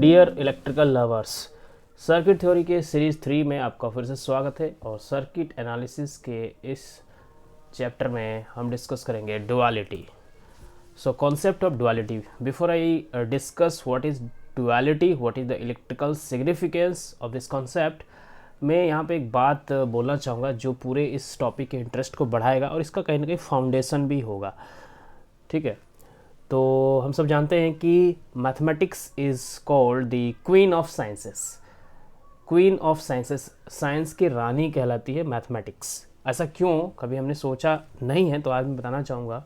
Dear electrical lovers, circuit theory के series 3 में आपका फिर से स्वागत है। और सर्किट एनालिसिस के इस चैप्टर में हम डिस्कस करेंगे duality. So concept of duality. Before I discuss what is duality, what is the electrical significance of this concept, मैं यहाँ पे एक बात बोलना चाहूँगा जो पूरे इस टॉपिक के इंटरेस्ट को बढ़ाएगा और इसका कहीं ना कहीं फाउंडेशन भी होगा। ठीक है, तो हम सब जानते हैं कि mathematics is called the queen of sciences. Queen of sciences, science की रानी कहलाती है मैथमेटिक्स। ऐसा क्यों कभी हमने सोचा नहीं है, तो आज मैं बताना चाहूँगा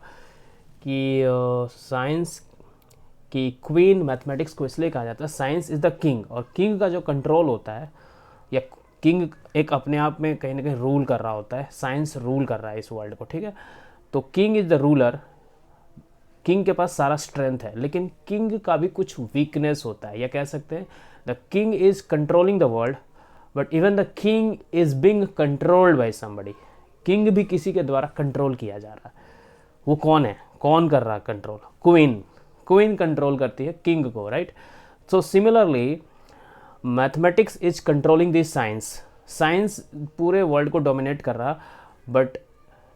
कि साइंस की क्वीन मैथमेटिक्स को इसलिए कहा जाता है, साइंस इज़ द किंग, और किंग का जो कंट्रोल होता है, या किंग एक अपने आप में कहीं ना कहीं रूल कर रहा होता है, साइंस रूल कर रहा है इस वर्ल्ड को। ठीक है, तो king is the ruler, king के पास सारा स्ट्रेंथ है, लेकिन किंग का भी कुछ वीकनेस होता है, या कह सकते हैं the king is controlling the world but even the king is being controlled by somebody. King भी किसी के द्वारा कंट्रोल किया जा रहा है। वो कौन है, कौन कर रहा है कंट्रोल? क्वीन। क्वीन कंट्रोल करती है किंग को, right? So similarly mathematics is controlling this science. Science पूरे वर्ल्ड को डोमिनेट कर रहा, but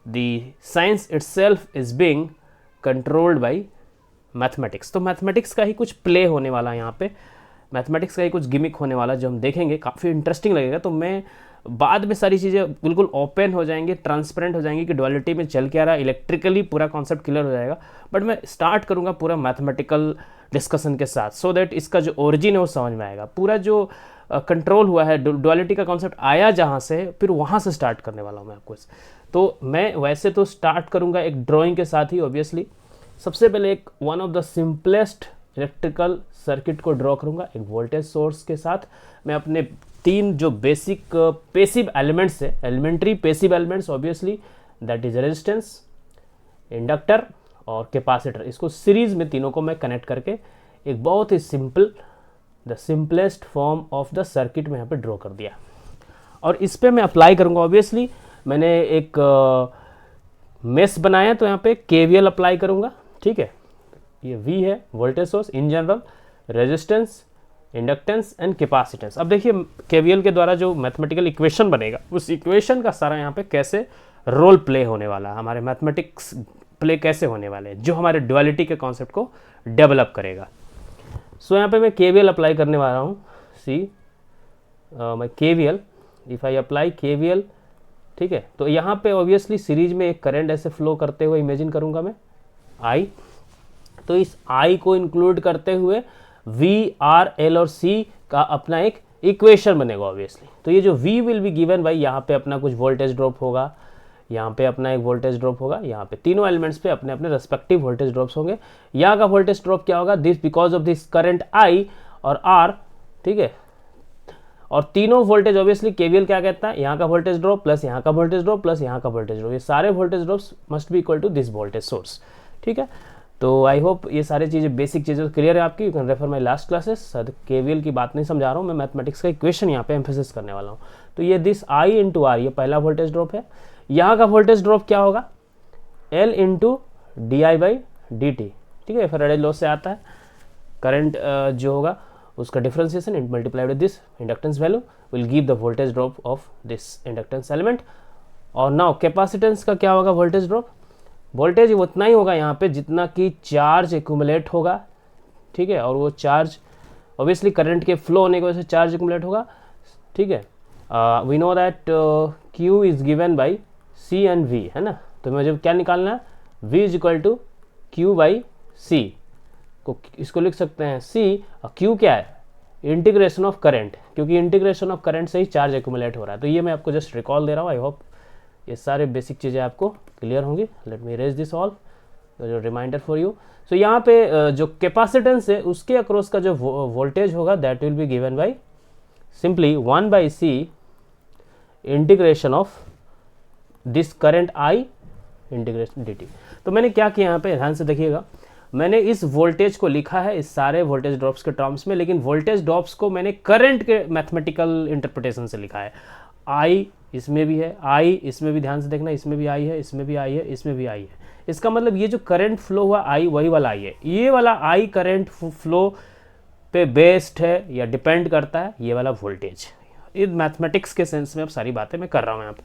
the science itself is being controlled by mathematics. तो मैथमेटिक्स का ही कुछ प्ले होने वाला है यहाँ पे, मैथमेटिक्स का ही कुछ गिमिक होने वाला जो हम देखेंगे, काफ़ी इंटरेस्टिंग लगेगा। तो मैं बाद में सारी चीज़ें बिल्कुल ओपन हो जाएंगी, ट्रांसपेरेंट हो जाएंगी कि डुअलिटी में चल क्या रहा है, इलेक्ट्रिकली पूरा कॉन्सेप्ट क्लियर हो जाएगा। बट मैं स्टार्ट करूँगा पूरा मैथमेटिकल डिस्कसन के साथ, सो दैट इसका जो ओरिजिन है वो समझ में आएगा। पूरा जो कंट्रोल हुआ है, डुअलिटी का कॉन्सेप्ट आया जहाँ से, फिर वहाँ से स्टार्ट करने वाला हूँ मैं आपको। तो मैं वैसे तो स्टार्ट करूँगा एक ड्राइंग के साथ ही, ऑब्वियसली। सबसे पहले एक one of the simplest electrical circuit को ड्रॉ करूँगा एक वोल्टेज सोर्स के साथ। मैं अपने तीन जो बेसिक पेसिव एलिमेंट्स है, elementary passive elements obviously, that is resistance, inductor और कैपेसिटर, इसको सीरीज में तीनों को मैं कनेक्ट करके एक बहुत ही simple, the simplest form of the circuit में यहाँ पे ड्रॉ कर दिया। और इस पर मैं अप्लाई करूँगा, ऑब्वियसली मैंने एक मेश बनाया, तो यहाँ पे KVL अप्लाई करूँगा। ठीक है, ये V है voltage source, in general resistance, inductance and capacitance. अब देखिए KVL के द्वारा जो मैथमेटिकल इक्वेशन बनेगा, उस इक्वेशन का सारा यहाँ पे कैसे रोल प्ले होने वाला है, हमारे मैथमेटिक्स प्ले कैसे होने वाले हैं, जो हमारे डुअलिटी के कॉन्सेप्ट को डेवलप करेगा। सो यहाँ पे मैं KVL अप्लाई करने वाला हूँ। मैं KVL, if I apply KVL, ठीक है, तो यहाँ पे ऑब्वियसली सीरीज में एक करंट ऐसे फ्लो करते हुए इमेजिन करूँगा मैं, I। तो इस I को इंक्लूड करते हुए V, R, L और C का अपना एक इक्वेशन बनेगा ऑब्वियसली। तो ये जो V will be given by, यहाँ पे अपना कुछ वोल्टेज ड्रॉप होगा, यहाँ पे अपना एक वोल्टेज ड्रॉप होगा, यहाँ पे तीनों एलिमेंट्स पे अपने अपने रेस्पेक्टिव वोल्टेज ड्रॉप्स होंगे। यहाँ का वोल्टेज ड्रॉप क्या होगा? This because of this current I और R। ठीक है, और तीनों वोल्टेज ऑब्वियसली KVL क्या कहता है, यहाँ का वोल्टेज ड्रॉप प्लस यहाँ का वोल्टेज ड्रॉप प्लस यहाँ का वोल्टेज ड्रॉप, ये सारे voltage drops must be equal to this voltage source. ठीक है, तो आई होप ये सारी चीज़ें, बेसिक चीज़ें क्लियर है आपकी। You can refer my last classes. KVL की बात नहीं समझा रहा हूँ मैं, मैथमेटिक्स का इक्वेशन यहाँ पे एम्फेसिस करने वाला हूँ। तो ये दिस I इंटू R, ये पहला वोल्टेज ड्रॉप है। यहाँ का वोल्टेज ड्रॉप क्या होगा? L into di/dt। ठीक है, फैराडे लॉ से आता है, करंट जो होगा उसका differentiation in multiplied with this inductance value will give the voltage drop of this inductance element. और नाउ कैपेसिटेंस का क्या होगा वोल्टेज ड्रॉप? वोल्टेज उतना ही होगा यहाँ पे जितना कि चार्ज एक्यूमुलेट होगा। ठीक है, और वो चार्ज ऑब्वियसली करंट के फ्लो होने की वजह से चार्ज एक्यूमुलेट होगा। ठीक है, we know that Q is given by C and V, है ना? तो मुझे क्या निकालना है? V is equal to Q by C को, इसको लिख सकते हैं C, और Q क्या है? इंटीग्रेशन ऑफ करंट, क्योंकि इंटीग्रेशन ऑफ करंट से ही चार्ज एक्यूमुलेट हो रहा है। तो ये मैं आपको जस्ट रिकॉल दे रहा हूँ। आई होप ये सारे बेसिक चीज़ें आपको क्लियर होंगी। Let me raise this all reminder for you. So यहाँ पे जो कैपेसिटेंस है उसके अक्रॉस का जो वोल्टेज होगा, that will be given by simply 1/C integration of this current I integration dt। तो मैंने क्या किया यहाँ पे, ध्यान से देखिएगा, मैंने इस वोल्टेज को लिखा है इस सारे वोल्टेज ड्रॉप्स के टर्म्स में, लेकिन वोल्टेज ड्रॉप्स को मैंने करंट के मैथमेटिकल इंटरप्रिटेशन से लिखा है। I इसमें भी है, I इसमें भी, ध्यान से देखना, इसमें भी I है, इसमें भी I है, इसमें भी I है। इसका मतलब ये जो करंट फ्लो हुआ I, वही वाला I है। ये वाला I करंट फ्लो पे बेस्ड है या डिपेंड करता है ये वाला वोल्टेज। ये मैथमेटिक्स के सेंस में अब सारी बातें मैं कर रहा हूँ यहाँ पे,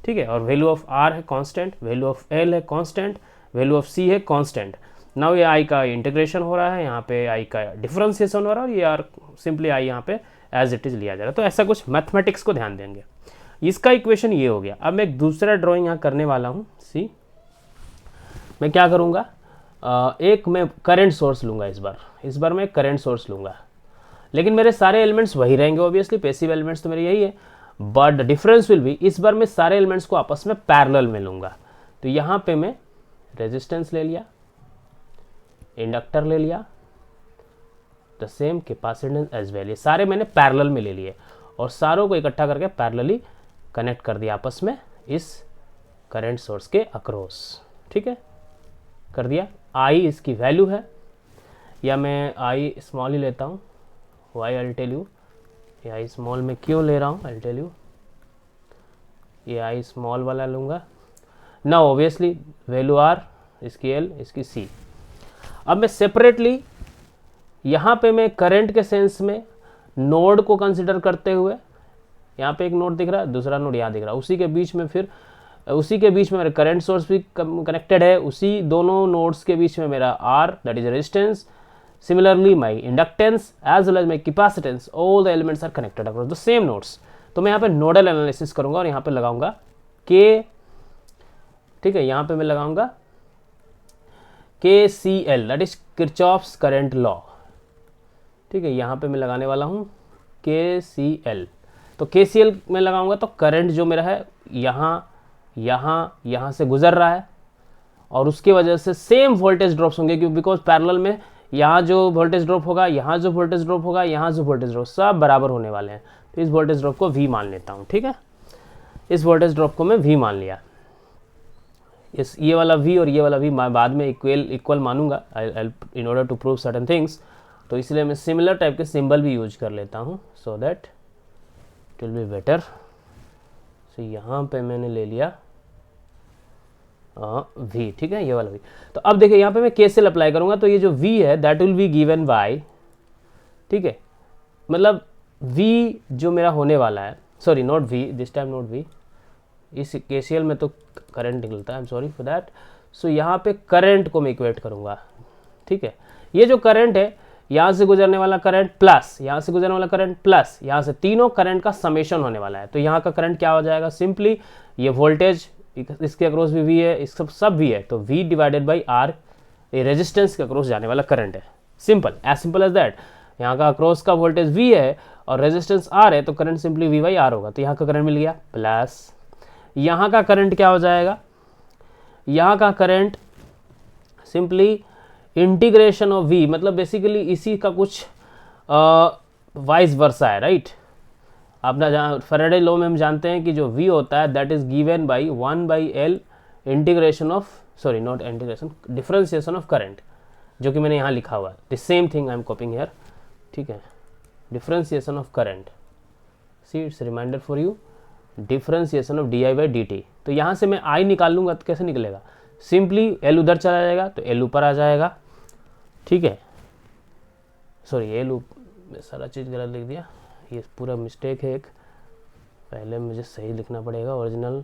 ठीक है। और वैल्यू ऑफ आर है कांस्टेंट, वैल्यू ऑफ एल है कांस्टेंट, वैल्यू ऑफ सी है कांस्टेंट। नाउ ये आई का इंटीग्रेशन हो रहा है, यहाँ पे आई का डिफरेंशिएशन हो रहा है, और ये आर सिंपली आई यहाँ पे एज इट इज़ लिया जा रहा है। तो ऐसा कुछ मैथमेटिक्स को ध्यान देंगे। इसका इक्वेशन ये हो गया। अब मैं एक दूसरा ड्राइंग यहाँ करने वाला हूँ। सी मैं क्या करूँगा, एक मैं करंट सोर्स लूँगा। इस बार मैं करंट सोर्स लूँगा, लेकिन मेरे सारे एलिमेंट्स वही रहेंगे ऑब्वियसली, पैसिव एलिमेंट्स तो मेरे यही है, बट डिफरेंस विल बी इस बार मैं सारे एलिमेंट्स को आपस में पैरेलल में लूँगा। तो यहाँ पे मैं रेजिस्टेंस ले लिया, इंडक्टर ले लिया, the same capacitance as well, ये सारे मैंने पैरेलल में ले लिए और सारों को इकट्ठा करके पैरेलली कनेक्ट कर दिया आपस में इस करंट सोर्स के अक्रॉस, ठीक है, कर दिया। आई इसकी वैल्यू है, या मैं आई स्मॉल ही लेता हूँ, वाई आई टेल यू। ये आई स्मॉल में क्यों ले रहा हूँ आई टेल यू, ये आई स्मॉल वाला लूँगा ना, ऑब्वियसली वैल्यू आर, इसकी एल, इसकी सी। अब मैं सेपरेटली यहाँ पे मैं करंट के सेंस में नोड को कंसिडर करते हुए, यहाँ पे एक नोड दिख रहा है, दूसरा नोड यहाँ दिख रहा है, उसी के बीच में मेरा करंट सोर्स भी कनेक्टेड है, उसी दोनों नोड्स के बीच में मेरा R that is resistance, similarly my inductance as well as my capacitance, all the elements are connected across the same nodes. तो मैं यहाँ पे नोडल एनालिसिस करूंगा और यहाँ पे लगाऊंगा के, ठीक है, यहाँ पे मैं लगाऊंगा KCL that is Kirchhoff's current law, ठीक है, यहाँ पे मैं लगाने वाला हूँ KCL। तो KCL में लगाऊंगा तो करंट जो मेरा है यहाँ से गुजर रहा है, और उसकी वजह से सेम वोल्टेज ड्रॉप्स होंगे, क्योंकि बिकॉज पैरेलल में यहाँ जो वोल्टेज ड्रॉप होगा, यहाँ जो वोल्टेज ड्रॉप होगा, यहाँ जो वोल्टेज ड्रॉप, सब बराबर होने वाले हैं। तो इस वोल्टेज ड्रॉप को V मान लेता हूँ, ठीक है, इस वोल्टेज ड्रॉप को मैं V मान लिया। इस ये वाला V और ये वाला V मैं बाद में इक्वल मानूंगा in order to prove certain things. तो इसलिए मैं सिमिलर टाइप के सिंबल भी यूज कर लेता हूँ so that it will be better. So यहाँ पे मैंने ले लिया V, ठीक है, ये वाला V। तो अब देखिए यहाँ पे मैं KCL अप्लाई करूँगा, तो ये जो V है that will be given by, ठीक है, मतलब V जो मेरा होने वाला है, sorry not V this time, not V, इस KCL में तो करंट निकलता है, I am sorry for that. So यहाँ पे करंट को मैं इक्वेट करूँगा, ठीक है, ये जो करंट है यहाँ से गुजरने वाला करंट प्लस यहाँ से गुजरने वाला करंट प्लस यहाँ से, तीनों करंट का समेशन होने वाला है। तो यहाँ का करंट क्या हो जाएगा, सिंपली ये वोल्टेज इसके अक्रॉस भी V है, इस सब V है, तो V डिवाइडेड बाई R, ये रेजिस्टेंस के अक्रॉस जाने वाला करंट है, सिंपल एज दैट। यहाँ का अक्रॉस का वोल्टेज V है और रेजिस्टेंस R है, तो current simply V by R होगा। तो यहाँ का करंट मिल गया, प्लस यहाँ का करंट क्या हो जाएगा, यहाँ का current simply integration of V, मतलब बेसिकली इसी का कुछ वाइस वर्सा है, राइट। आप ना जहाँ फैराडे लॉ में हम जानते हैं कि जो V होता है that is given by 1/L integration of, sorry not integration, differentiation of current, जो कि मैंने यहाँ लिखा हुआ है, the same thing I am copying here, ठीक है, differentiation of current, see it's reminder for you, differentiation of di/dt। तो यहाँ से मैं I निकाल लूँगा तो कैसे निकलेगा, सिंपली L उधर चला जाएगा तो L ऊपर आ जाएगा, ठीक है, सॉरी L मैं सारा चीज़ गलत लिख दिया, ये पूरा मिस्टेक है एक, पहले मुझे सही लिखना पड़ेगा ओरिजिनल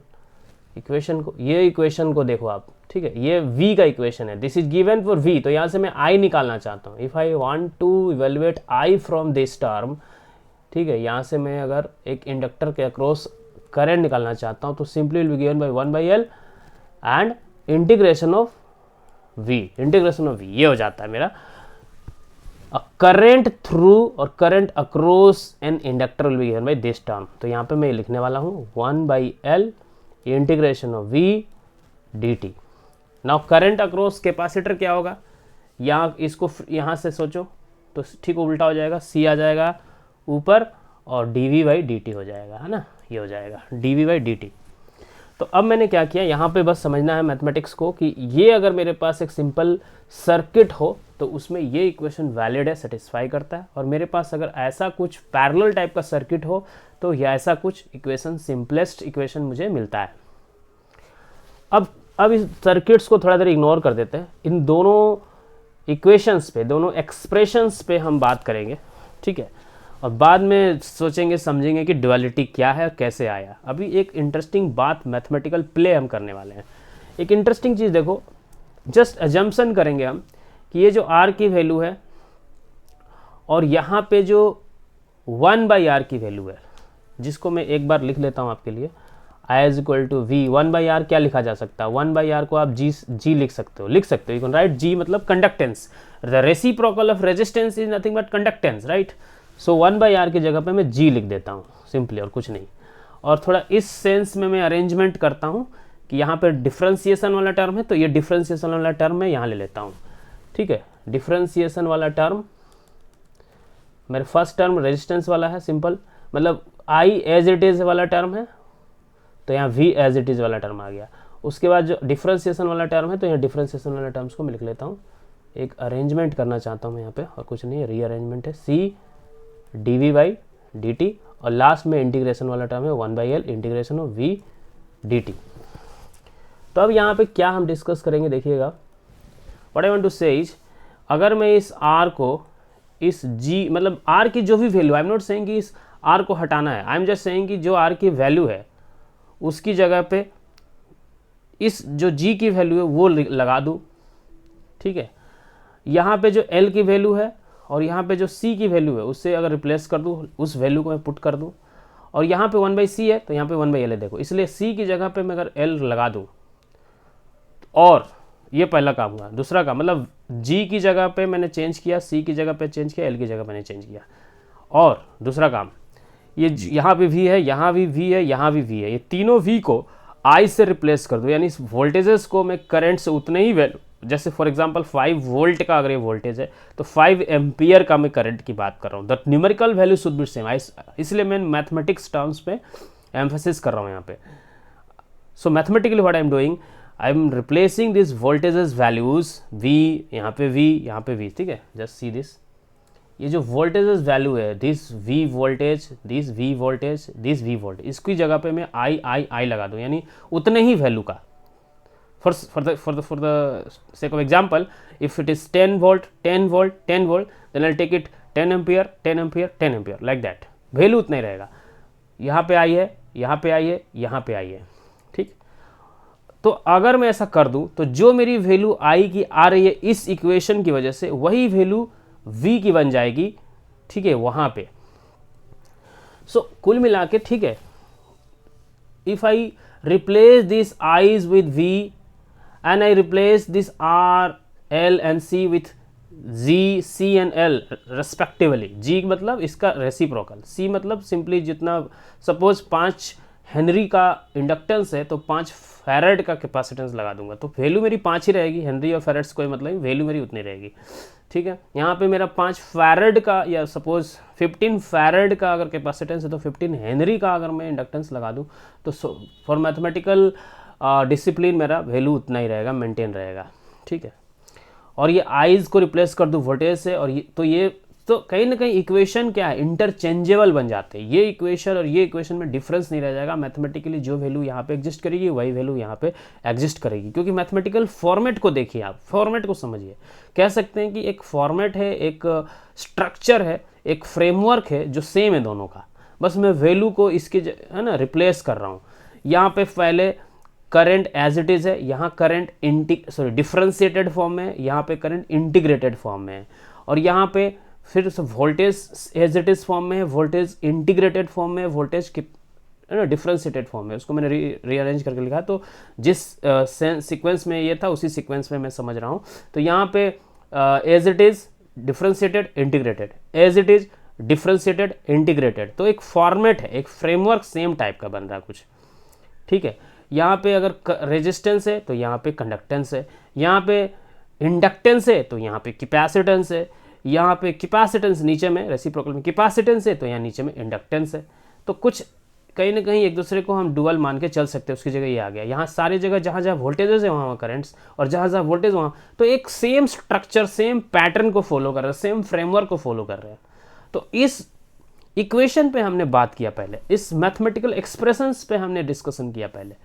इक्वेशन को। ये इक्वेशन को देखो आप, ठीक है, ये V का इक्वेशन है, this is given for V। तो यहाँ से मैं I निकालना चाहता हूँ, if I want to evaluate I from this term, ठीक है, यहाँ से मैं अगर एक इंडक्टर के अक्रॉस करंट निकालना चाहता हूँ तो simply will be given bye 1/L and integration of V, integration of V ये हो जाता है मेरा करंट थ्रू और current across an inductor will be given by this term. तो यहाँ पे मैं लिखने वाला हूँ 1/L integration of V dt। Now current across capacitor क्या होगा, यहाँ इसको यहाँ से सोचो तो ठीक उल्टा हो जाएगा, C आ जाएगा ऊपर और dV/dt हो जाएगा, है ना, ये हो जाएगा dV/dt। तो अब मैंने क्या किया, यहाँ पे बस समझना है मैथमेटिक्स को कि ये अगर मेरे पास एक सिंपल सर्किट हो तो उसमें ये इक्वेशन वैलिड है, सेटिस्फाई करता है, और मेरे पास अगर ऐसा कुछ पैरेलल टाइप का सर्किट हो तो ये ऐसा कुछ इक्वेशन, सिंपलेस्ट इक्वेशन मुझे मिलता है। अब इस सर्किट्स को थोड़ा देर इग्नोर कर देते हैं, इन दोनों इक्वेशंस पे, दोनों एक्सप्रेशंस पे हम बात करेंगे, ठीक है, और बाद में सोचेंगे समझेंगे कि ड्युअलिटी क्या है और कैसे आया। अभी एक इंटरेस्टिंग बात, मैथमेटिकल प्ले हम करने वाले हैं। एक इंटरेस्टिंग चीज़ देखो, जस्ट अजम्पशन करेंगे हम कि ये जो r की वैल्यू है और यहाँ पे जो 1/r की वैल्यू है, जिसको मैं एक बार लिख लेता हूँ आपके लिए, I is equal to V 1/r क्या लिखा जा सकता है, 1/r को आप g लिख सकते हो, यू कैन राइट g मतलब conductance, the reciprocal of resistance is nothing but conductance, right. So 1/r की जगह पे मैं g लिख देता हूँ सिंपली, और कुछ नहीं। और थोड़ा इस सेंस में मैं अरेंजमेंट करता हूँ कि यहाँ पे डिफ्रेंसिएशन वाला टर्म है, तो ये डिफ्रेंसिएशन वाला टर्म मैं यहाँ ले लेता हूँ, ठीक है। डिफ्रेंसिएशन वाला टर्म, मेरे फर्स्ट टर्म रेजिस्टेंस वाला है, सिंपल, मतलब I एज इट इज़ वाला टर्म है, तो यहाँ V एज इट इज़ वाला टर्म आ गया। उसके बाद जो डिफ्रेंसिएशन वाला टर्म है, तो यहाँ डिफ्रेंसिएशन वाला टर्म्स को मैं लिख लेता हूँ, एक अरेंजमेंट करना चाहता हूँ मैं यहाँ पे, और कुछ नहीं, रीअरेंजमेंट है, C dV/dt, और लास्ट में इंटीग्रेशन वाला टर्म है 1/L integration of V dt। तो अब यहाँ पे क्या हम डिस्कस करेंगे, देखिएगा, व्हाट आई वांट टू से इज, अगर मैं इस R को, इस G मतलब R की जो भी value, I am not saying कि इस R को हटाना है, आई एम जस्ट सेइंग कि जो R की वैल्यू है उसकी जगह पे इस जो G की वैल्यू है वो लगा दूँ, ठीक है। यहाँ पे जो L की वैल्यू है और यहाँ पे जो C की वैल्यू है उससे अगर रिप्लेस कर दूँ, उस वैल्यू को मैं पुट कर दूँ, और यहाँ पे 1/C है तो यहाँ पे 1/L है, देखो, इसलिए C की जगह पे मैं अगर L लगा दूँ, और ये पहला काम हुआ। दूसरा काम मतलब G की जगह पे मैंने चेंज किया, C की जगह पे चेंज किया, L की जगह मैंने चेंज किया। और दूसरा काम, ये यहाँ पे V है, यहाँ भी V है, यहाँ भी V है, ये तीनों V को I से रिप्लेस कर दो, यानी इस वोल्टेजेस को मैं करंट से उतने ही वैल्यू, जैसे फॉर एग्जांपल 5 वोल्ट का अगर ये वोल्टेज है तो 5 एम्पियर का मैं करंट की बात कर रहा हूँ, the numerical value should be same, इसलिए मैं मैथमेटिक्स टर्म्स पे एम्फेसिस कर रहा हूँ यहाँ पे। So mathematically what I am doing, I am replacing this voltages values, V यहाँ पे V, यहाँ पे V, ठीक है, जस्ट सी दिस, ये जो वोल्टेजेस वैल्यू है, this V voltage, this V voltage, this V voltage, इसकी जगह पे मैं I लगा दूँ, यानी उतने ही वैल्यू का। For the sake of example, if it is 10 volt, 10 volt, 10 volt, then I'll take it 10 ampere, 10 ampere, 10 ampere, like that. Value उतना ही रहेगा, यहाँ पे आई है, यहाँ पे आई है, यहाँ पे आई है, ठीक। तो अगर मैं ऐसा कर दूं तो जो मेरी वैल्यू आई की आ रही है इस इक्वेशन की वजह से, वही वैल्यू V की बन जाएगी, ठीक है, वहाँ पे। सो कुल मिला के, ठीक है, if I replace this I's with V and I replace this R, L and C with Z, C and L respectively. G मतलब इसका रेसिप्रोकल, C मतलब सिंपली जितना, सपोज 5 हेनरी का इंडक्टेंस है तो 5 फैरेड का कैपेसिटेंस लगा दूंगा, तो वैल्यू मेरी 5 ही रहेगी, हेनरी और फैरेड्स कोई मतलब नहीं, वैल्यू मेरी उतनी रहेगी, ठीक है। यहाँ पे मेरा 5 फैरेड का या सपोज 15 फैरेड का अगर कैपेसिटेंस है तो 15 हेनरी का अगर मैं इंडक्टेंस लगा दूँ तो फॉर मैथमेटिकल डिसिप्लिन मेरा वैल्यू उतना ही रहेगा, मेंटेन रहेगा, ठीक है। और ये आइज को रिप्लेस कर दूँ वोल्टेज से, और ये तो कहीं ना कहीं इक्वेशन क्या है, इंटरचेंजेबल बन जाते हैं। ये इक्वेशन और ये इक्वेशन में डिफरेंस नहीं रह जाएगा, मैथमेटिकली जो वैल्यू यहाँ पे एग्जिस्ट करेगी वही वैल्यू यहाँ पे एग्जिस्ट करेगी, क्योंकि मैथमेटिकल फॉर्मेट को देखिए, आप फॉर्मेट को समझिए। कह सकते हैं कि एक फॉर्मेट है, एक स्ट्रक्चर है, एक फ्रेमवर्क है जो सेम है दोनों का, बस मैं वैल्यू को इसके है ना रिप्लेस कर रहा हूँ। यहाँ पे पहले करंट एज इट इज़ है, यहाँ करंट डिफरेंशिएटेड फॉर्म में है, यहाँ पे करंट इंटीग्रेटेड फॉर्म में है, और यहाँ पे फिर voltage as it is form में है, वोल्टेज इंटीग्रेटेड फॉर्म में है, वोल्टेज डिफरेंशिएटेड फॉर्म में। उसको मैंने रीअरेंज करके लिखा, तो जिस सीक्वेंस में ये था उसी सीक्वेंस में मैं समझ रहा हूँ। तो यहाँ पे as it is, differentiated, integrated, as it is, differentiated, integrated, तो एक फॉर्मेट है, एक फ्रेमवर्क सेम टाइप का बन रहा है कुछ, ठीक है। यहाँ पे अगर रेजिस्टेंस है तो यहाँ पे कंडक्टेंस है, यहाँ पे इंडक्टेंस है तो यहाँ पे कैपेसिटेंस है, यहाँ पे कैपेसिटेंस नीचे में रेसिप्रोकल में कैपेसिटेंस है तो यहाँ नीचे में इंडक्टेंस है। तो कुछ कहीं ना कहीं एक दूसरे को हम डुअल मान के चल सकते हैं, उसकी जगह ये आ गया। यहाँ सारी जगह जहाँ जहाँ वोल्टेजेस है वहाँ करंट्स, और जहाँ जहाँ वोल्टेज वहाँ, तो एक सेम स्ट्रक्चर, सेम पैटर्न को फॉलो कर रहे हैं, सेम फ्रेमवर्क को फॉलो कर रहे हैं। तो इस इक्वेशन पे हमने बात किया पहले, इस मैथमेटिकल एक्सप्रेशंस पे हमने डिस्कशन किया पहले।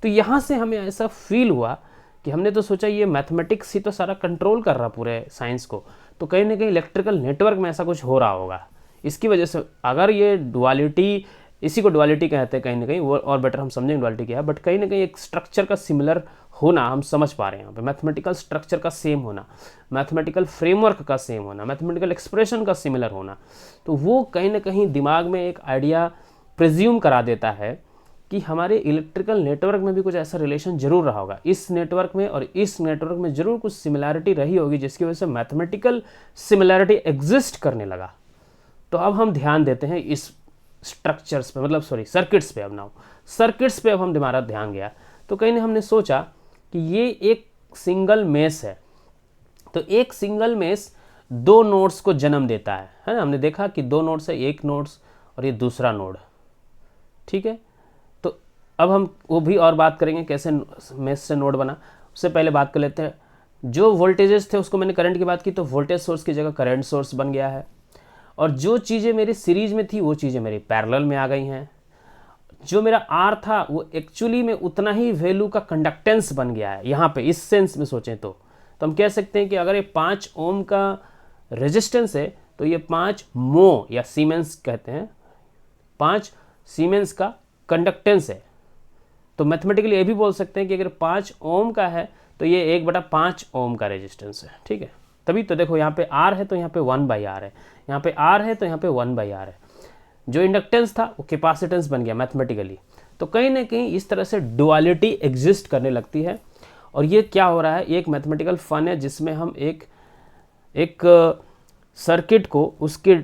तो यहाँ से हमें ऐसा फील हुआ कि हमने तो सोचा ये मैथमेटिक्स ही तो सारा कंट्रोल कर रहा पूरे साइंस को, तो कहीं ना कहीं इलेक्ट्रिकल नेटवर्क में ऐसा कुछ हो रहा होगा। इसकी वजह से अगर ये डुअलिटी, इसी को डुअलिटी कहते हैं कहीं ना कहीं, वो और बेटर हम समझेंगे डुअलिटी क्या है, बट कहीं ना कहीं एक स्ट्रक्चर का सिमिलर होना हम समझ पा रहे हैं यहाँ पे, मैथमेटिकल स्ट्रक्चर का सेम होना, मैथमेटिकल फ्रेमवर्क का सेम होना, मैथमेटिकल एक्सप्रेशन का सिमिलर होना, तो वो कहीं ना कहीं दिमाग में एक आइडिया प्रिज्यूम करा देता है कि हमारे इलेक्ट्रिकल नेटवर्क में भी कुछ ऐसा रिलेशन जरूर रहा होगा, इस नेटवर्क में और इस नेटवर्क में जरूर कुछ सिमिलैरिटी रही होगी जिसकी वजह से मैथमेटिकल सिमिलैरिटी एग्जिस्ट करने लगा। तो अब हम ध्यान देते हैं इस स्ट्रक्चर्स पे, मतलब सॉरी सर्किट्स पे। अब नाउ सर्किट्स पे अब हम हमारा ध्यान गया, तो कहीं हमने सोचा कि ये एक सिंगल मेश है, तो एक सिंगल मेश दो नोड्स को जन्म देता है ना। हमने देखा कि दो नोड्स है, एक नोड्स और ये दूसरा नोड, ठीक है। तो अब हम वो भी और बात करेंगे कैसे मेश से नोड बना। उससे पहले बात कर लेते हैं, जो वोल्टेजेस थे उसको मैंने करंट की बात की, तो वोल्टेज सोर्स की जगह करंट सोर्स बन गया है, और जो चीज़ें मेरी सीरीज में थी वो चीज़ें मेरी पैरेलल में आ गई हैं। जो मेरा आर था वो एक्चुअली में उतना ही वैल्यू का कंडक्टेंस बन गया है यहाँ पे, इस सेंस में सोचें तो हम कह सकते हैं कि अगर ये 5 ओम का रेजिस्टेंस है तो ये 5 मो या सीमेंस कहते हैं, 5 सीमेंस का कंडक्टेंस है। तो मैथमेटिकली ये भी बोल सकते हैं कि अगर 5 ओम का है तो ये 1/5 ओम का रेजिस्टेंस है, ठीक है। तभी तो देखो यहाँ पे आर है तो यहाँ पे 1/R है, यहाँ पे आर है तो यहाँ पे 1/R है। जो इंडक्टेंस था वो कैपेसिटेंस बन गया मैथमेटिकली। तो कहीं ना कहीं इस तरह से डुअलिटी एग्जिस्ट करने लगती है, और ये क्या हो रहा है, एक मैथमेटिकल फन है जिसमें हम एक सर्किट को उसके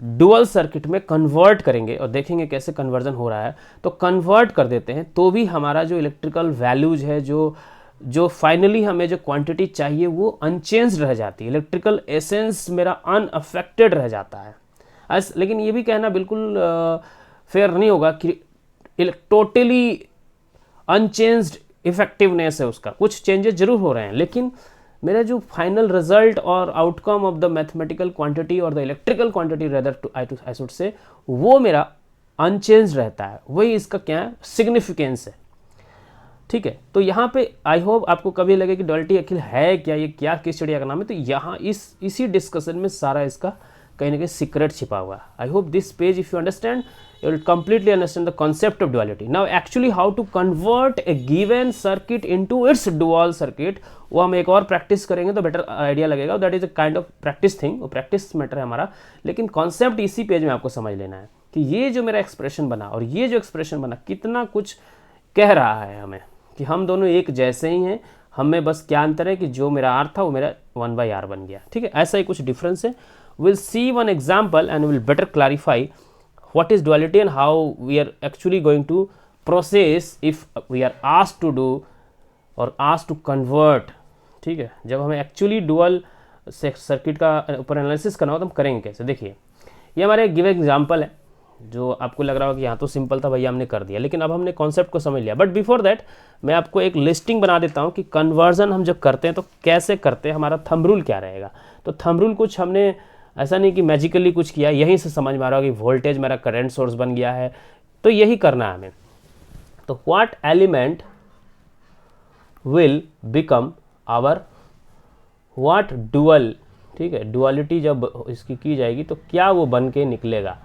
डुअल सर्किट में कन्वर्ट करेंगे और देखेंगे कैसे कन्वर्जन हो रहा है। तो कन्वर्ट कर देते हैं तो भी हमारा जो इलेक्ट्रिकल वैल्यूज है, जो फाइनली हमें जो क्वांटिटी चाहिए वो अनचेंज रह जाती है, इलेक्ट्रिकल एसेंस मेरा अनअफेक्टेड रह जाता है। लेकिन ये भी कहना बिल्कुल फेयर नहीं होगा कि टोटली अनचेंज्ड इफेक्टिवनेस है उसका, कुछ चेंजेस जरूर हो रहे हैं, लेकिन मेरा जो फाइनल रिजल्ट और outcome of the mathematical quantity और the electrical quantity rather to I should say, वो मेरा अनचेंज रहता है। वही इसका क्या है, सिग्निफिकेंस है, ठीक है। तो यहाँ पे आई होप आपको कभी लगे कि डुअलिटी आखिर है क्या, ये क्या किस चिड़िया का नाम है, तो यहाँ इसी डिस्कशन में सारा इसका कहीं ना कहीं सीक्रेट छिपा हुआ है। आई hope this page if you understand you will completely understand the concept of duality. Now actually how to convert a given circuit into its dual circuit, वो हम एक और प्रैक्टिस करेंगे तो बेटर आइडिया लगेगा। That is a kind of practice thing, वो practice matter है हमारा, लेकिन कॉन्सेप्ट इसी पेज में आपको समझ लेना है कि ये जो मेरा एक्सप्रेशन बना और ये जो एक्सप्रेशन बना कितना कुछ कह रहा है हमें, कि हम दोनों एक जैसे ही हैं, हमें बस क्या अंतर है कि जो मेरा आर था वो मेरा 1/R बन गया, ठीक है। ऐसा ही कुछ डिफरेंस है। Will see one example and will better clarify what is duality and how we are actually going to process if we are asked to do or asked to convert, ठीक है। जब हमें एक्चुअली डुअल सर्किट का ऊपर analysis करना हो तो हम करेंगे कैसे। देखिए ये हमारे एक गिवन एग्जांपल है, जो आपको लग रहा होगा कि यहाँ तो सिंपल था भैया हमने कर दिया, लेकिन अब हमने कॉन्सेप्ट को समझ लिया। बट बिफोर दैट मैं आपको एक लिस्टिंग बना देता हूँ कि कन्वर्जन हम जब करते हैं तो कैसे करते हैं, हमारा थंब रूल क्या रहेगा। तो थंब रूल कुछ हमने ऐसा नहीं कि मैजिकली कुछ किया, यहीं से समझ में आ रहा होगा कि वोल्टेज मेरा करंट सोर्स बन गया है, तो यही करना है हमें। तो what element will become our what dual, ठीक है। डुअलिटी जब इसकी की जाएगी तो क्या वो बन के निकलेगा,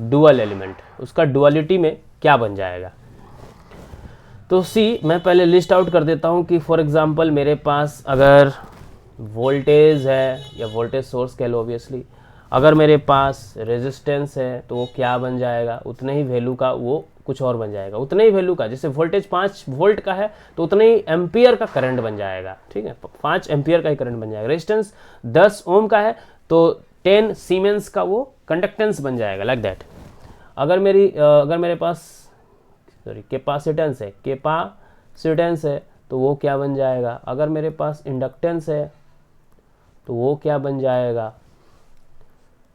डुअल एलिमेंट, उसका डुअलिटी में क्या बन जाएगा। तो सी मैं पहले लिस्ट आउट कर देता हूँ कि फॉर एग्जांपल मेरे पास अगर वोल्टेज है या वोल्टेज सोर्स कह लो ऑब्वियसली, अगर मेरे पास रेजिस्टेंस है तो वो क्या बन जाएगा, उतने ही वैल्यू का वो कुछ और बन जाएगा, उतने ही वैल्यू का, जैसे वोल्टेज 5 वोल्ट का है तो उतने ही एम्पियर का करंट बन जाएगा, ठीक है, 5 एम्पियर का ही करंट बन जाएगा। रेजिस्टेंस 10 ओम का है तो 10 सीमेंस का वो कंडक्टेंस बन जाएगा, लाइक दैट। अगर मेरे पास कैपेसिटेंस है तो वो क्या बन जाएगा, अगर मेरे पास इंडक्टेंस है तो वो क्या बन जाएगा,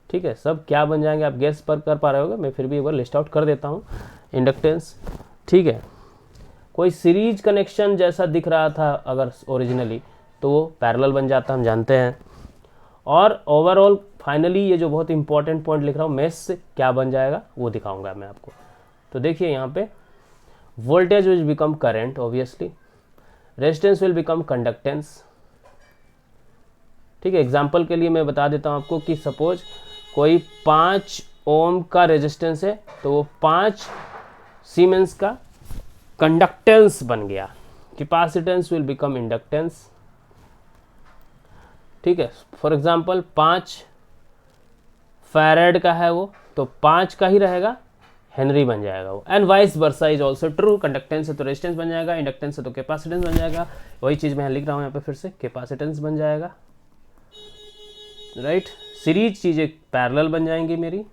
ठीक है। सब क्या बन जाएंगे आप गेस पर कर पा रहे होगे, मैं फिर भी एक बार लिस्ट आउट कर देता हूँ। इंडक्टेंस, ठीक है, कोई सीरीज कनेक्शन जैसा दिख रहा था अगर ओरिजिनली तो वो पैरेलल बन जाता, हम जानते हैं। और ओवरऑल फाइनली ये जो बहुत इंपॉर्टेंट पॉइंट लिख रहा हूँ, मेश से क्या बन जाएगा वो दिखाऊंगा मैं आपको। तो देखिए यहाँ पे voltage will become current obviously, resistance will become conductance, ठीक है। एग्जाम्पल के लिए मैं बता देता हूँ आपको कि सपोज कोई 5 ओम का रेजिस्टेंस है तो वो 5 सीमेंस का कंडक्टेंस बन गया, कैपेसिटेंस विल बिकम इंडक्टेंस। ठीक है, फॉर एग्जांपल 5 फैरेड का है वो, तो 5 का ही रहेगा, हेनरी बन जाएगा वो। And vice versa is also true, conductance है तो रेजिस्टेंस बन जाएगा, इंडक्टेंस है तो कैपेसिटेंस बन जाएगा। वही चीज़ मैं लिख रहा हूँ यहाँ पे फिर से, कैपेसिटेंस बन जाएगा, राइट। सीरीज चीज़ें पैरेलल बन जाएंगी मेरी,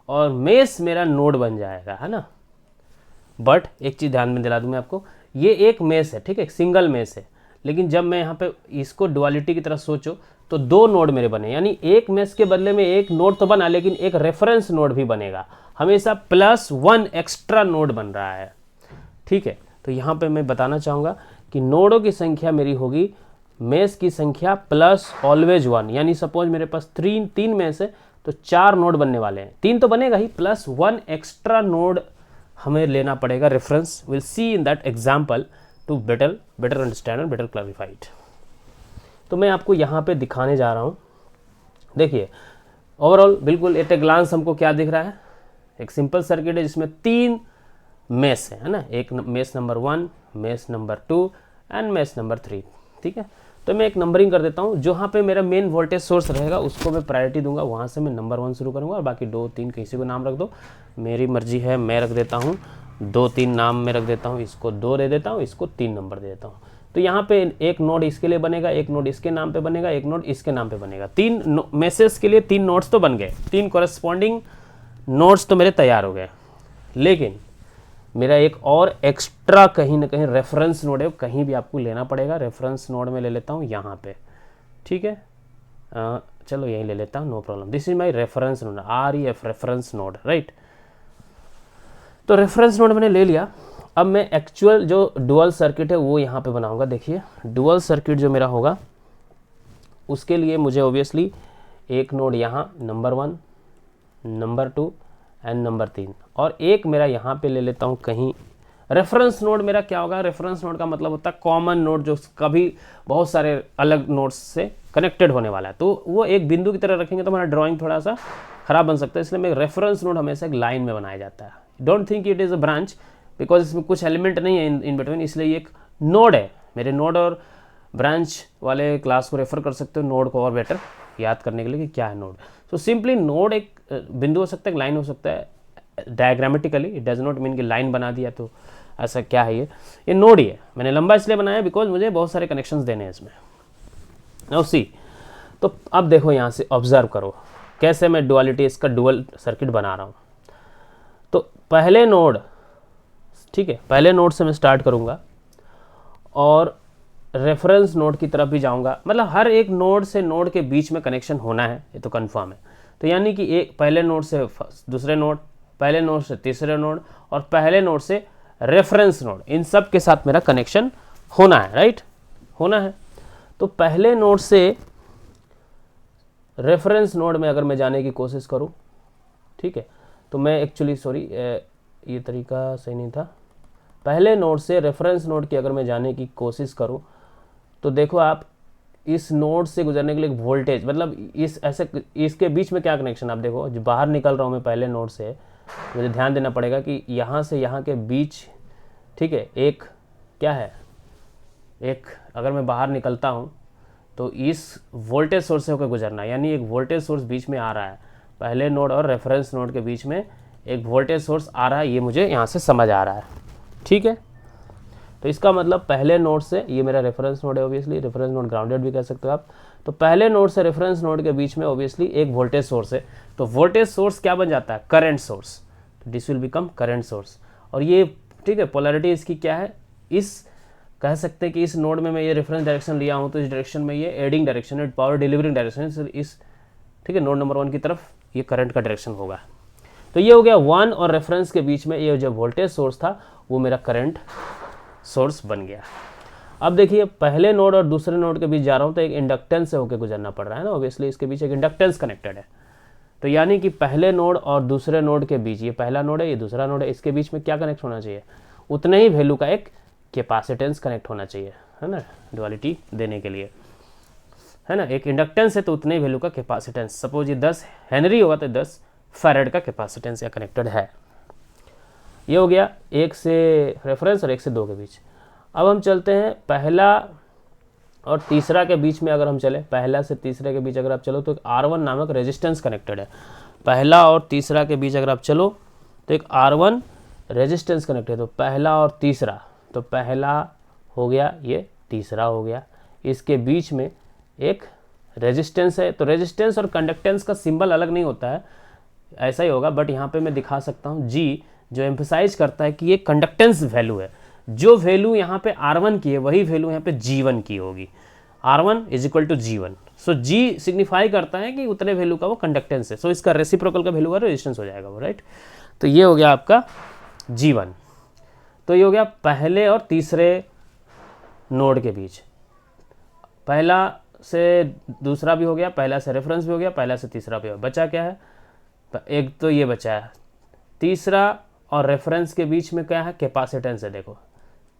और मेस मेरा नोड बन जाएगा, है ना। बट एक चीज़ ध्यान में दिला दूँ मैं आपको, ये एक मेस है, ठीक है, सिंगल मेस है, लेकिन जब मैं यहाँ पे इसको डुअलिटी की तरह सोचो तो 2 नोड मेरे बने, यानी एक मेस के बदले में एक नोड तो बना, लेकिन एक रेफरेंस नोड भी बनेगा, हमेशा +1 एक्स्ट्रा नोड बन रहा है। ठीक है, तो यहाँ पे मैं बताना चाहूँगा कि नोडों की संख्या मेरी होगी मेस की संख्या प्लस ऑलवेज 1, यानी सपोज मेरे पास 3 मेस है तो 4 नोड बनने वाले हैं, 3 तो बनेगा ही, +1 एक्स्ट्रा नोड हमें लेना पड़ेगा reference. Will see in that example to better understand and better clarified. तो मैं आपको यहाँ पे दिखाने जा रहा हूँ। देखिए ओवरऑल बिल्कुल एट ए ग्लांस हमको क्या दिख रहा है, एक सिंपल सर्किट है जिसमें 3 मेस है ना, एक mess number 1, mess number 2 and mess number 3। ठीक है, तो मैं एक नंबरिंग कर देता हूँ, जहाँ पे मेरा मेन वोल्टेज सोर्स रहेगा उसको मैं प्रायोरिटी दूंगा, वहाँ से मैं नंबर 1 शुरू करूँगा, और बाकी 2 3 किसी को नाम रख दो, मेरी मर्जी है, मैं रख देता हूँ 2 3 नाम में रख देता हूँ, इसको 2 दे देता हूँ, इसको 3 नंबर दे देता हूँ। तो यहाँ पे एक नोड इसके लिए बनेगा, एक नोड इसके नाम पे बनेगा, एक नोड इसके नाम पे बनेगा। 3 मैसेज के लिए 3 नोड्स तो बन गए, 3 कॉरेस्पॉन्डिंग नोड्स तो मेरे तैयार हो गए, लेकिन मेरा एक और एक्स्ट्रा कहीं ना कहीं रेफरेंस नोड है, कहीं भी आपको लेना पड़ेगा। रेफरेंस नोड में ले लेता हूँ यहाँ पे, ठीक है, चलो यहीं ले लेता हूँ, no problem. This is my reference node, REF reference node, right. तो रेफरेंस नोड मैंने ले लिया। अब मैं एक्चुअल जो डुअल सर्किट है वो यहाँ पे बनाऊंगा। देखिए डुअल सर्किट जो मेरा होगा उसके लिए मुझे ऑब्वियसली एक नोड यहाँ नंबर 1, नंबर 2 एंड नंबर 3, और एक मेरा यहाँ पे ले लेता हूँ कहीं रेफरेंस नोड। मेरा क्या होगा, रेफरेंस नोड का मतलब होता है कॉमन नोड जो कभी बहुत सारे अलग नोड्स से कनेक्टेड होने वाला है, तो वो एक बिंदु की तरह रखेंगे तो हमारा ड्राइंग थोड़ा सा खराब बन सकता है, इसलिए मैं रेफरेंस नोड हमेशा एक लाइन में बनाया जाता है। Don't think it is a branch, because इसमें कुछ एलिमेंट नहीं है इन बिटवीन, इसलिए ये एक नोड है। मेरे नोड और ब्रांच वाले क्लास को रेफर कर सकते हो नोड को और बेटर याद करने के लिए कि क्या है नोड। सो सिंपली नोड एक बिंदु हो सकता है, लाइन हो सकता है, diagrammatically it does not mean कि लाइन बना दिया तो ऐसा क्या है, ये नोड ही है। मैंने लंबा इसलिए बनाया बिकॉज मुझे बहुत सारे कनेक्शंस देने हैं इसमें। नाउ सी, तो अब देखो यहाँ से ऑब्जर्व करो कैसे मैं डुअलिटी इसका डुअल सर्किट बना रहा हूँ। तो पहले नोड, ठीक है, पहले नोड से मैं स्टार्ट करूँगा और रेफरेंस नोड की तरफ भी जाऊँगा, मतलब हर एक नोड से नोड के बीच में कनेक्शन होना है, ये तो कन्फर्म है। तो यानी कि एक पहले नोड से दूसरे नोड, पहले नोड से तीसरे नोड, और पहले नोड से रेफरेंस नोड, इन सब के साथ मेरा कनेक्शन होना है, राइट, होना है। तो पहले नोड से रेफरेंस नोड में अगर मैं जाने की कोशिश करूं, ठीक है, तो मैं एक्चुअली सॉरी ये तरीका सही नहीं था। पहले नोड से रेफरेंस नोड की अगर मैं जाने की कोशिश करूं तो देखो आप इस नोड से गुजरने के लिए वोल्टेज, मतलब इस ऐसे इसके बीच में क्या कनेक्शन, आप देखो जो बाहर निकल रहा हूँ मैं पहले नोड से, मुझे ध्यान देना पड़ेगा कि यहाँ से यहाँ के बीच, ठीक है, एक क्या है, एक अगर मैं बाहर निकलता हूँ तो इस वोल्टेज सोर्स से होकर गुजरना, यानी एक वोल्टेज सोर्स बीच में आ रहा है, पहले नोड और रेफरेंस नोड के बीच में एक वोल्टेज सोर्स आ रहा है, ये मुझे यहाँ से समझ आ रहा है, ठीक है। तो इसका मतलब पहले नोड से, ये मेरा रेफरेंस नोड है ऑब्वियसली, रेफरेंस नोड ग्राउंडेड भी कह सकते हो आप, तो पहले नोड से रेफरेंस नोड के बीच में ऑब्वियसली एक वोल्टेज सोर्स है, तो वोल्टेज सोर्स क्या बन जाता है, करंट सोर्स, तो this will become current source. और ये, ठीक है, पोलैरिटी इसकी क्या है, इस कह सकते हैं कि इस नोड में मैं ये रेफरेंस डायरेक्शन लिया हूँ तो इस डायरेक्शन में ये एडिंग डायरेक्शन है, पावर डिलीवरिंग डायरेक्शन है, इस, ठीक है, नोड नंबर 1 की तरफ ये करंट का डायरेक्शन होगा। तो ये हो गया 1 और रेफरेंस के बीच में ये जो वोल्टेज सोर्स था वो मेरा करंट सोर्स बन गया। अब देखिए पहले नोड और दूसरे नोड के बीच जा रहा हूँ तो एक इंडक्टेंस से होकर गुजरना पड़ रहा है ना, ऑब्वियसली इसके बीच एक इंडक्टेंस कनेक्टेड है। तो यानी कि पहले नोड और दूसरे नोड के बीच, ये पहला नोड है ये दूसरा नोड है, इसके बीच में क्या कनेक्ट होना चाहिए, उतने ही वैल्यू का एक कैपेसिटेंस कनेक्ट होना चाहिए, है ना, डुअलिटी देने के लिए, है ना, एक इंडक्टेंस है तो उतने ही वैल्यू का कैपेसिटेंस। सपोज ये 10 हेनरी होगा तो 10 फैरेड का कैपेसिटेंस या कनेक्टेड है। ये हो गया एक से रेफरेंस और एक से दो के बीच। अब हम चलते हैं पहला और तीसरा के बीच में। अगर हम चले पहला से तीसरे के बीच अगर आप चलो तो एक R1 नामक रेजिस्टेंस कनेक्टेड है। पहला और तीसरा के बीच अगर आप चलो तो एक R1 रेजिस्टेंस कनेक्टेड है। तो पहला और तीसरा, तो पहला हो गया, ये तीसरा हो गया, इसके बीच में एक रेजिस्टेंस है। तो रेजिस्टेंस और कंडक्टेंस का सिंबल अलग नहीं होता है, ऐसा ही होगा, बट यहाँ पे मैं दिखा सकता हूँ जी, जो एम्फसाइज करता है कि ये कंडक्टेंस वैल्यू है। जो वैल्यू यहाँ पे R1 की है वही वैल्यू यहाँ पे G1 की होगी। R1 is equal to G1। So G signify करता है कि उतने वैल्यू का वो कंडक्टेंस है। सो इसका रेसिप्रोकल का वैल्यू का रेजिस्टेंस हो जाएगा वो, राइट। तो ये हो गया आपका G1। तो ये हो गया पहले और तीसरे नोड के बीच। पहला से दूसरा भी हो गया, पहला से रेफरेंस भी हो गया, पहला से तीसरा भी हो गया। बचा क्या है, एक तो ये बचा है। तीसरा और रेफरेंस के बीच में क्या है, कैपेसिटेंस है। देखो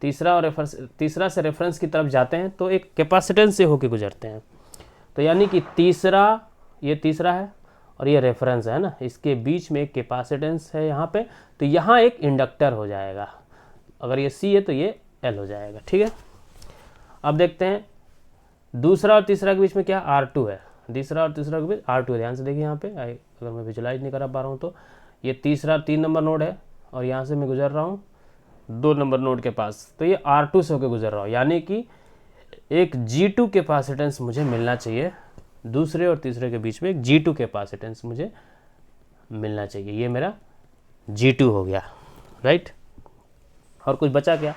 तीसरा और रेफरेंस, तीसरा से रेफरेंस की तरफ जाते हैं तो एक कैपेसिटेंस से होके गुजरते हैं। तो यानी कि तीसरा, ये तीसरा है और ये रेफरेंस है ना, इसके बीच में एक कैपेसिटेंस है यहाँ पे। तो यहाँ एक इंडक्टर हो जाएगा। अगर ये C है तो ये L हो जाएगा, ठीक है। अब देखते हैं दूसरा और तीसरा के बीच में क्या, R2 है। तीसरा और तीसरा के बीच R2 है। ध्यान से देखिए यहाँ पे, अगर मैं विजुलाइज नहीं करा पा रहा हूँ तो ये तीसरा 3 नंबर नोड है और यहाँ से मैं गुजर रहा हूँ 2 नंबर नोड के पास। तो ये R2 से होकर गुजर रहा हूँ, यानी कि एक G2 कैपेसिटेंस मुझे मिलना चाहिए। दूसरे और तीसरे के बीच में एक G2 कैपेसिटेंस मुझे मिलना चाहिए। ये मेरा G2 हो गया, राइट। और कुछ बचा क्या,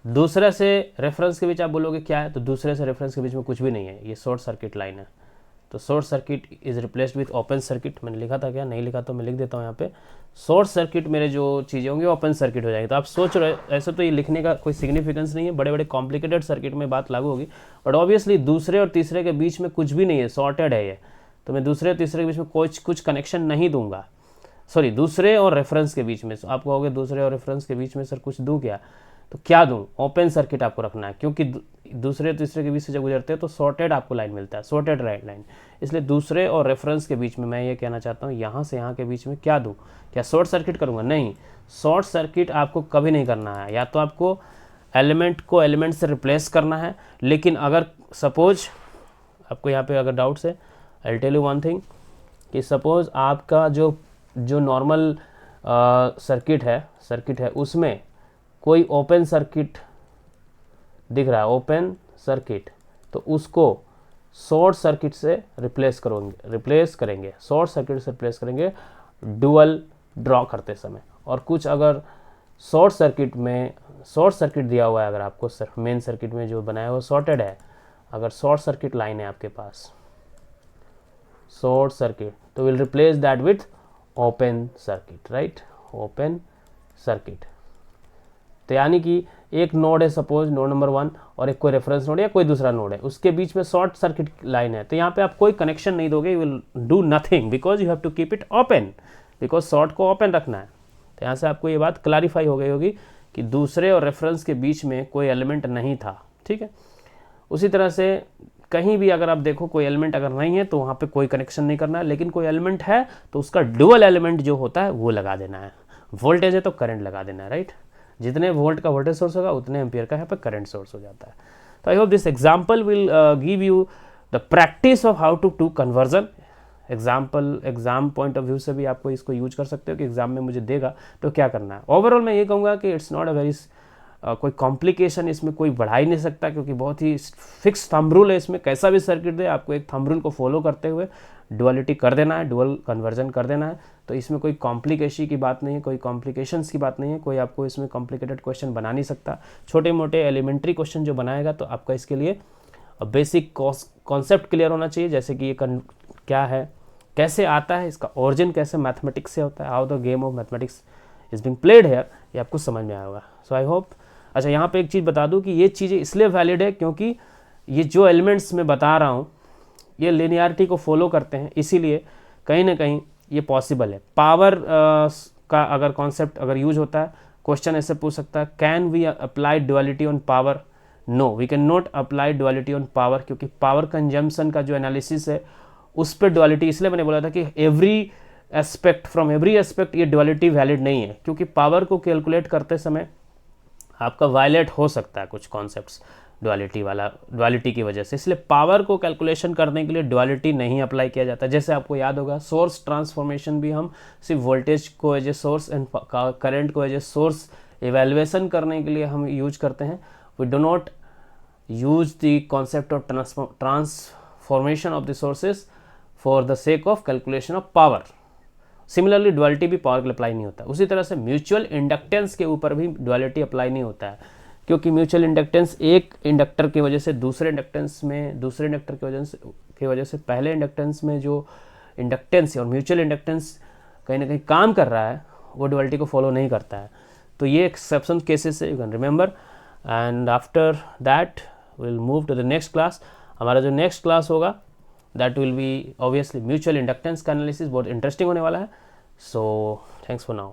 दूसरे से रेफरेंस के बीच आप बोलोगे क्या है, तो दूसरे से रेफरेंस के बीच में कुछ भी नहीं है, ये शॉर्ट सर्किट लाइन है। तो short circuit is replaced with open circuit. मैंने लिखा था क्या, नहीं लिखा तो मैं लिख देता हूँ यहाँ पे। शॉर्ट सर्किट मेरे जो चीज़ें होंगी ओपन सर्किट हो जाएगी। तो आप सोच रहे ऐसे तो ये लिखने का कोई सिग्निफिकेंस नहीं है, बड़े बड़े कॉम्प्लिकेटेड सर्किट में बात लागू होगी, बट ऑब्वियसली दूसरे और तीसरे के बीच में कुछ भी नहीं है, शॉर्टेड है ये। तो मैं दूसरे और तीसरे के बीच में कुछ कनेक्शन नहीं दूंगा। सॉरी, दूसरे और रेफरेंस के बीच में। आप कहोगे दूसरे और रेफरेंस के बीच में सर कुछ दूँ क्या, तो क्या दूं, ओपन सर्किट आपको रखना है, क्योंकि दूसरे तीसरे के बीच से जब गुजरते हैं तो सॉर्टेड आपको लाइन मिलता है, सॉर्टेड राइट लाइन। इसलिए दूसरे और रेफरेंस के बीच में मैं ये कहना चाहता हूँ, यहाँ से यहाँ के बीच में क्या दूं, क्या शॉर्ट सर्किट करूँगा, नहीं। शॉर्ट सर्किट आपको कभी नहीं करना है, या तो आपको एलिमेंट को एलिमेंट से रिप्लेस करना है। लेकिन अगर सपोज आपको यहाँ पे अगर डाउट्स है, I tell you one thing, कि सपोज आपका जो नॉर्मल सर्किट है उसमें कोई ओपन सर्किट दिख रहा है, ओपन सर्किट, तो उसको शॉर्ट सर्किट से रिप्लेस करेंगे, शॉर्ट सर्किट से रिप्लेस करेंगे डुअल ड्रॉ करते समय। और कुछ अगर शॉर्ट सर्किट दिया हुआ है, अगर आपको मेन सर्किट में जो बनाया हुआ शॉर्टेड है, अगर शॉर्ट सर्किट लाइन है आपके पास, शॉर्ट सर्किट, तो will replace that with open circuit, right, open circuit. तो यानी कि एक नोड है, सपोज नोड नंबर 1, और एक कोई रेफरेंस नोड या कोई दूसरा नोड है, उसके बीच में शॉर्ट सर्किट लाइन है। तो यहाँ पे आप कोई कनेक्शन नहीं दोगे, you will do nothing, because you have to keep it open, because short को ओपन रखना है। तो यहाँ से आपको ये बात क्लैरिफाई हो गई होगी कि दूसरे और रेफरेंस के बीच में कोई एलिमेंट नहीं था, ठीक है। उसी तरह से कहीं भी अगर आप देखो कोई एलिमेंट अगर नहीं है तो वहाँ पे कोई कनेक्शन नहीं करना है, लेकिन कोई एलिमेंट है तो उसका डुअल एलिमेंट जो होता है वो लगा देना है। वोल्टेज है तो करंट लगा देना है, राइट। जितने वोल्ट का वोल्टेज सोर्स होगा उतने एम्पियर का यहाँ पे करंट सोर्स हो जाता है। तो I hope this example will give you the practice of how to do conversion. Exam point of view से भी आपको इसको यूज कर सकते हो कि एग्जाम में मुझे देगा तो क्या करना है। ओवरऑल मैं ये कहूँगा कि इट्स नॉट अ वेरी कोई कॉम्प्लिकेशन इसमें कोई बढ़ा ही नहीं सकता, क्योंकि बहुत ही फिक्स थंब रूल है इसमें। कैसा भी सर्किट दे आपको एक थंब रूल को फॉलो करते हुए डुअलिटी कर देना है, डुअल कन्वर्जन कर देना है। तो इसमें कोई कॉम्प्लिकेशन की बात नहीं है, कोई कॉम्प्लिकेशंस की बात नहीं है, कोई आपको इसमें कॉम्प्लिकेटेड क्वेश्चन बना नहीं सकता। छोटे मोटे एलिमेंट्री क्वेश्चन जो बनाएगा तो आपका इसके लिए बेसिक कॉन्सेप्ट क्लियर होना चाहिए, जैसे कि ये क्या है, कैसे आता है, इसका ओरिजिन कैसे मैथमेटिक्स से होता है, how the game of mathematics is being played here, ये आपको समझ में आया होगा। So I hope. अच्छा, यहाँ पे एक चीज़ बता दूँ कि ये चीज़ें इसलिए वैलिड है क्योंकि ये जो एलिमेंट्स मैं बता रहा हूँ ये लिनियरिटी को फॉलो करते हैं, इसीलिए कहीं ना कहीं ये पॉसिबल है। पावर का अगर कॉन्सेप्ट अगर यूज होता है, क्वेश्चन ऐसे पूछ सकता है, can we apply duality on power, no we can not apply duality on power, क्योंकि पावर कंजम्पशन का जो एनालिसिस है उस पर डुअलिटी, इसलिए मैंने बोला था कि फ्रॉम एवरी एस्पेक्ट ये डुअलिटी वैलिड नहीं है, क्योंकि पावर को कैलकुलेट करते समय आपका वायलेट हो सकता है कुछ कॉन्सेप्ट्स डुअलिटी की वजह से, इसलिए पावर को कैलकुलेशन करने के लिए डुअलिटी नहीं अप्लाई किया जाता। जैसे आपको याद होगा सोर्स ट्रांसफॉर्मेशन भी हम सिर्फ वोल्टेज को as a source and current को एज ए सोर्स इवेल्युएशन करने के लिए हम यूज करते हैं। We do not use the concept of transformation of the sources for the sake of calculation of power. Similarly duality भी power के लिए अप्लाई नहीं होता। उसी तरह से म्यूचुअल इंडक्टेंस के ऊपर भी डुअलिटी अप्लाई नहीं होता है, क्योंकि म्यूचुअल इंडक्टेंस एक इंडक्टर की वजह से दूसरे इंडक्टर की वजह से पहले इंडक्टेंस में जो इंडक्टेंस है और म्यूचुअल इंडक्टेंस कहीं ना कहीं काम कर रहा है, वो डुअलिटी को फॉलो नहीं करता है। तो ये एक्सेप्शन केसेस है, you can remember. And after that will move to the next class. हमारा जो नेक्स्ट क्लास होगा that will be obviously mutual inductance का एनालिसिस, बहुत इंटरेस्टिंग होने वाला है। So thanks for now.